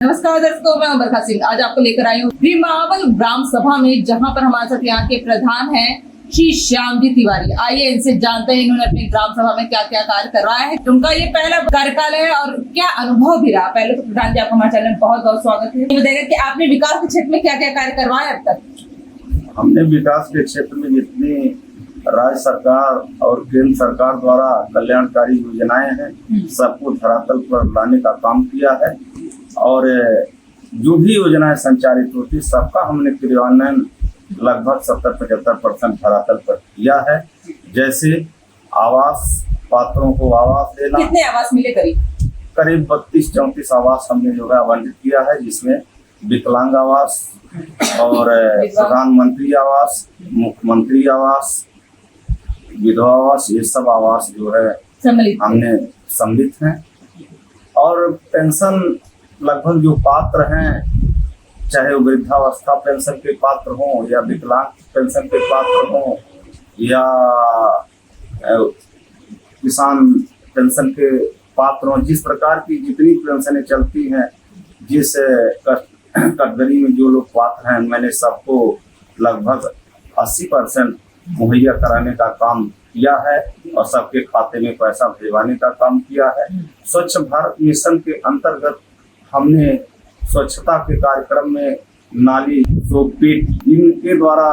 नमस्कार दर्शकों, मैं बरखा सिंह आज आपको लेकर आई हूँ भीमावल ग्राम सभा में, जहाँ पर हमारे साथ यहाँ के प्रधान हैं श्री श्याम जी तिवारी। आइए इनसे जानते हैं इन्होंने अपनी ग्राम सभा में क्या क्या कार्य करवाया है, उनका ये पहला कार्यकाल है और क्या अनुभव भी रहा। पहले तो प्रधान जी, आपका हमारे चैनल में बहुत बहुत स्वागत है। बताइएगा कि आपने विकास के क्षेत्र में क्या क्या कार्य करवाया अब तक। हमने विकास के क्षेत्र में जितनी राज्य सरकार और केंद्र सरकार द्वारा कल्याणकारी योजनाएं हैं सबको धरातल पर लाने का काम किया है और जो भी योजनाएं संचालित होती सबका हमने क्रियान्वयन लगभग 70-75% धरातल पर किया है। जैसे आवास, पात्रों को आवास देना। कितने आवास मिले? करीब 32-34 आवास हमने जो है आवंटित किया है, जिसमें विकलांग आवास और प्रधानमंत्री आवास, मुख्यमंत्री आवास, विधवा आवास, ये सब आवास जो है हमने सम्मिलित हैं। और पेंशन लगभग जो पात्र हैं, चाहे वो वृद्धावस्था पेंशन के पात्र हों या विकलांग पेंशन के पात्र हों या किसान पेंशन के पात्र हों, जिस प्रकार की जितनी पेंशनें चलती हैं, जिस कैटेगरी में जो लोग पात्र हैं, मैंने सबको लगभग 80% मुहैया कराने का काम किया है और सबके खाते में पैसा भिजवाने का काम किया है। स्वच्छ भारत मिशन के अंतर्गत हमने स्वच्छता के कार्यक्रम में नाली, सोकपीट, इनके द्वारा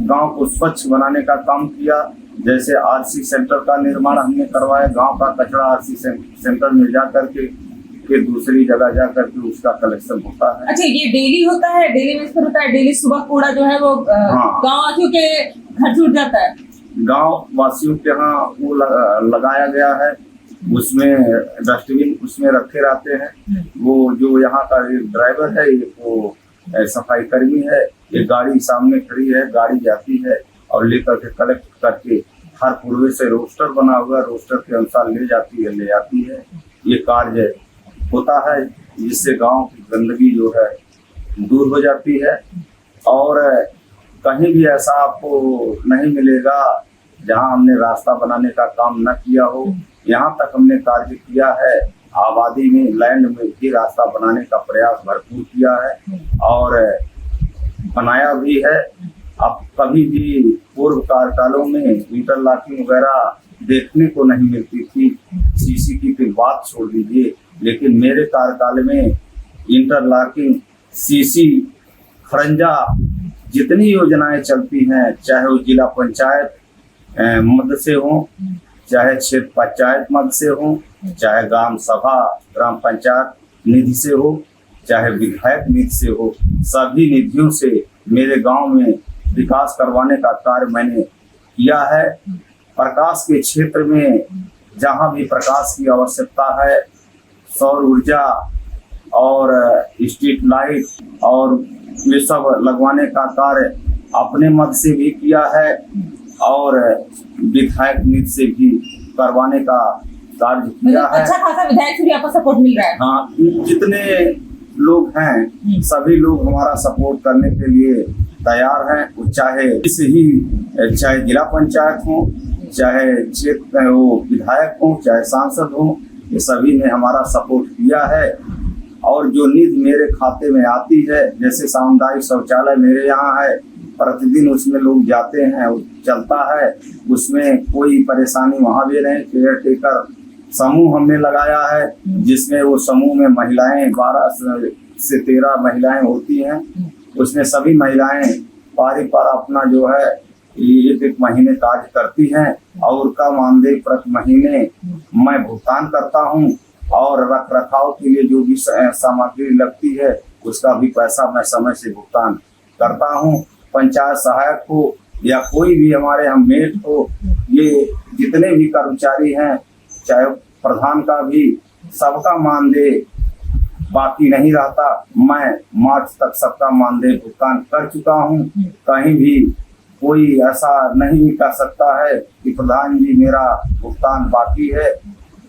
गांव को स्वच्छ बनाने का काम किया। जैसे आरसी सेंटर का निर्माण हमने करवाया, गांव का कचरा आरसी सेंटर में जा करके फिर दूसरी जगह जा करके उसका कलेक्शन होता है। अच्छा, ये डेली होता है? डेली बेस पर होता है? डेली सुबह कूड़ा जो है वो गाँव वासियों के घर छूट जाता है? गांव वासियों के यहाँ वो लगाया गया है, उसमें डस्टबिन उसमें रखे रहते हैं। वो जो यहाँ का ड्राइवर है, वो सफाई कर्मी है, ये गाड़ी सामने खड़ी है, गाड़ी जाती है और लेकर के कलेक्ट करके हर पूर्वे से रोस्टर बना हुआ, रोस्टर के अनुसार ले जाती है, ले आती है। ये कार्य होता है जिससे गांव की गंदगी जो है दूर हो जाती है। और कहीं भी ऐसा आपको नहीं मिलेगा जहां हमने रास्ता बनाने का काम न किया हो। यहाँ तक हमने कार्य किया है, आबादी में, लैंड में भी रास्ता बनाने का प्रयास भरपूर किया है और बनाया भी है। अब कभी भी पूर्व कार्यकालों में इंटरलॉकिंग वगैरह देखने को नहीं मिलती थी, सीसी की फिर बात छोड़ दीजिए, लेकिन मेरे कार्यकाल में इंटरलॉकिंग, सीसी, खरंजा, जितनी योजनाएं चलती हैं, चाहे वो जिला पंचायत मद से हो, चाहे क्षेत्र पंचायत मद से हो, चाहे ग्राम सभा, ग्राम पंचायत निधि से हो, चाहे विधायक निधि से हो, सभी निधियों से मेरे गांव में विकास करवाने का कार्य मैंने किया है। प्रकाश के क्षेत्र में जहां भी प्रकाश की आवश्यकता है, सौर ऊर्जा और स्ट्रीट लाइट और ये सब लगवाने का कार्य अपने मद से भी किया है और विधायक निधि से भी करवाने का कार्य किया है। अच्छा खासा विधायक से भी आपको सपोर्ट मिल रहा है? हाँ, जितने लोग हैं सभी लोग हमारा सपोर्ट करने के लिए तैयार हैं, चाहे जिला पंचायत हो, चाहे क्षेत्र वो विधायक हो, चाहे सांसद हो, ये सभी ने हमारा सपोर्ट किया है। और जो निधि मेरे खाते में आती है, जैसे सामुदायिक शौचालय मेरे यहाँ है, प्रतिदिन उसमें लोग जाते हैं, चलता है, उसमें कोई परेशानी वहाँ भी नहीं। केयर टेकर समूह हमने लगाया है, जिसमें वो समूह में महिलाएं 12 से 13 महिलाएं होती हैं, उसमें सभी महिलाएं पारी पर अपना जो है एक महीने कार्य करती हैं और उनका मानदेय प्रति महीने मैं भुगतान करता हूं और रख रखाव के लिए जो भी सामग्री लगती है उसका भी पैसा मैं समय से भुगतान करता हूं। पंचायत सहायक हो या कोई भी हमारे हम मेट हो, ये जितने भी कर्मचारी हैं, चाहे प्रधान का भी, सबका मानदेय बाकी नहीं रहता। मैं मार्च तक सबका मानदेय भुगतान कर चुका हूं। कहीं भी कोई ऐसा नहीं कह सकता है कि प्रधान जी मेरा भुगतान बाकी है।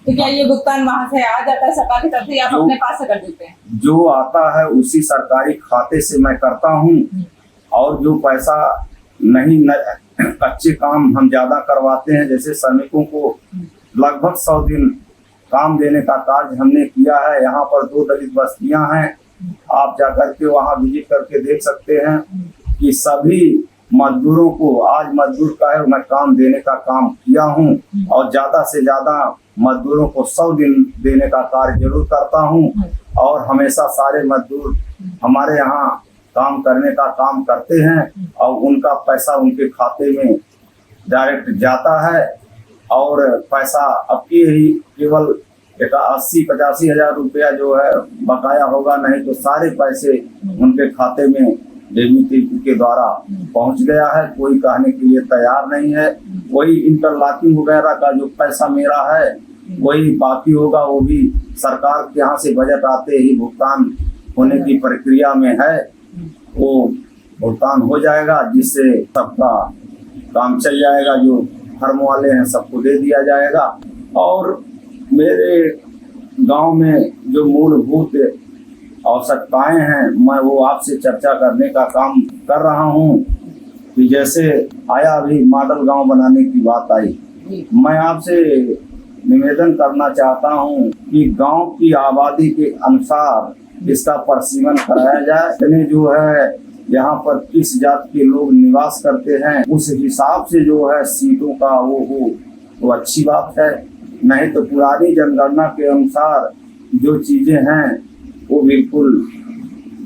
तो क्या ये भुगतान वहाँ से आ जाता है सरकार की तरफ से या आप अपने पास से कर देते हैं? जो आता है उसी सरकारी खाते से मैं करता हूँ और जो पैसा नहीं, कच्चे काम हम ज्यादा करवाते हैं, जैसे श्रमिकों को लगभग 100 दिन काम देने का कार्य हमने किया है। यहाँ पर 2 दलित बस्तियां हैं, आप जाकर के वहाँ विजिट करके देख सकते हैं कि सभी मजदूरों को, आज मजदूर का है, मैं काम देने का काम किया हूँ और ज्यादा से ज्यादा मजदूरों को 100 दिन देने का कार्य जरूर करता हूँ। और हमेशा सारे मजदूर हमारे यहाँ काम करने का काम करते हैं और उनका पैसा उनके खाते में डायरेक्ट जाता है। और पैसा अब की ही केवल 80-85 हजार रुपया जो है बकाया होगा, नहीं तो सारे पैसे उनके खाते में डेबिट के द्वारा पहुंच गया है। कोई कहने के लिए तैयार नहीं है। वही इंटरलॉकिंग वगैरह का जो पैसा मेरा है वही बाकी होगा, वो भी सरकार के यहाँ से बजट आते ही भुगतान होने की प्रक्रिया में है। वो भुगतान हो जाएगा, जिससे सबका काम चल जाएगा। जो फर्म वाले हैं सबको दे दिया जाएगा। और मेरे गांव में जो मूलभूत आवश्यकताएं हैं, मैं वो आपसे चर्चा करने का काम कर रहा हूं। कि जैसे आया अभी मॉडल गांव बनाने की बात आई, मैं आपसे निवेदन करना चाहता हूं कि गांव की आबादी के अनुसार इसका परिसीमन कराया जाए। यानी जो है यहाँ पर किस जात के लोग निवास करते हैं, उस हिसाब से जो है सीटों का वो हो तो अच्छी बात है। नहीं तो पुरानी जनगणना के अनुसार जो चीजें हैं वो बिल्कुल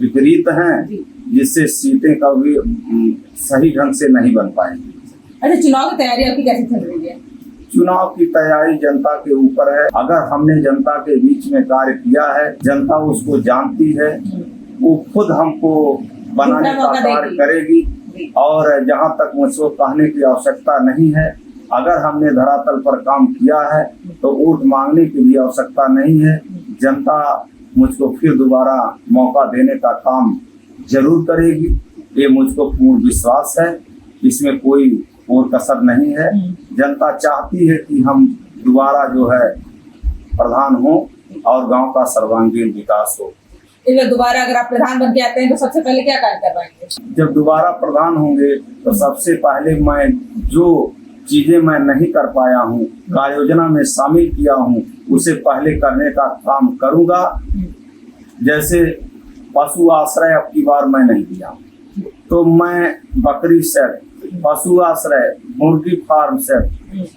विपरीत हैं, जिससे सीटें कभी सही ढंग से नहीं बन पाएंगी। अच्छा, चुनाव की तैयारी आपकी कैसे चल रही है? चुनाव की तैयारी जनता के ऊपर है। अगर हमने जनता के बीच में कार्य किया है, जनता उसको जानती है, वो खुद हमको बनाने का कार्य करेगी। और जहाँ तक मुझको कहने की आवश्यकता नहीं है, अगर हमने धरातल पर काम किया है तो वोट मांगने की भी आवश्यकता नहीं है। जनता मुझको फिर दोबारा मौका देने का काम जरूर करेगी, ये मुझको पूर्ण विश्वास है। इसमें कोई और कसर नहीं है। जनता चाहती है कि हम दोबारा जो है प्रधान हो और गांव का सर्वांगीण विकास हो। दोबारा अगर आप प्रधान बन के आते हैं तो सबसे पहले क्या कार्य करवाएंगे? जब दोबारा प्रधान होंगे तो सबसे पहले मैं जो चीजें मैं नहीं कर पाया हूँ, कार्य योजना में शामिल किया हूँ, उसे पहले करने का काम करूंगा। जैसे पशु आश्रय अब की बार मैं नहीं दिया, तो मैं बकरी सेट, पशु आश्रय, मुर्गी फार्म सेट,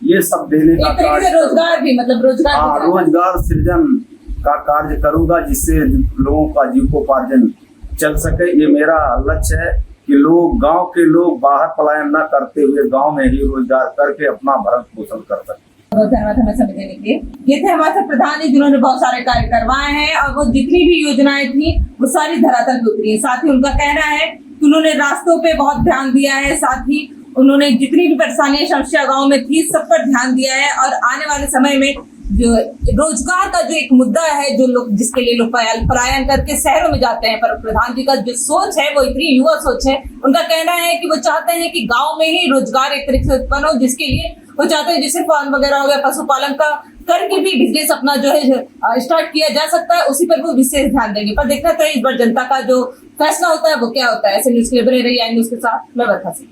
ये सब देने का कार्य, रोजगार भी, मतलब रोजगार सृजन का कार्य करूंगा, जिससे लोगों का जीविकोपार्जन चल सके। ये मेरा लक्ष्य है कि लोग, गांव के लोग बाहर पलायन न करते हुए गांव में ही रोजगार करके अपना भरण पोषण कर सके। बहुत धन्यवाद हमें समय देने के लिए। ये थे हमारे साथ प्रधान जी, जिन्होंने बहुत सारे कार्य करवाए हैं और वो जितनी भी योजनाएं थी वो सारी धरातल पे उतरी है। साथ ही उनका कहना है कि उन्होंने रास्तों पे बहुत ध्यान दिया है, साथ ही उन्होंने जितनी भी परेशानियां समस्या गाँव में थी सब पर ध्यान दिया है। और आने वाले समय में जो रोजगार का जो एक मुद्दा है, जो लोग, जिसके लिए लोग पलायन करके शहरों में जाते हैं, पर प्रधान जी का जो सोच है वो इतनी युवा सोच है। उनका कहना है कि वो चाहते हैं कि गांव में ही रोजगार एक तरीके से उत्पन्न हो, जिसके लिए वो चाहते हैं जैसे फार्म वगैरह हो गया, पशुपालन का करके भी बिजनेस अपना जो है स्टार्ट किया जा सकता है। उसी पर वो विशेष ध्यान देंगे। पर देखना तो इस बार जनता का जो फैसला होता है वो क्या होता है। ऐसे न्यूज के लिए बने रहिए न्यूज के साथ। मैं बरखा सिंह।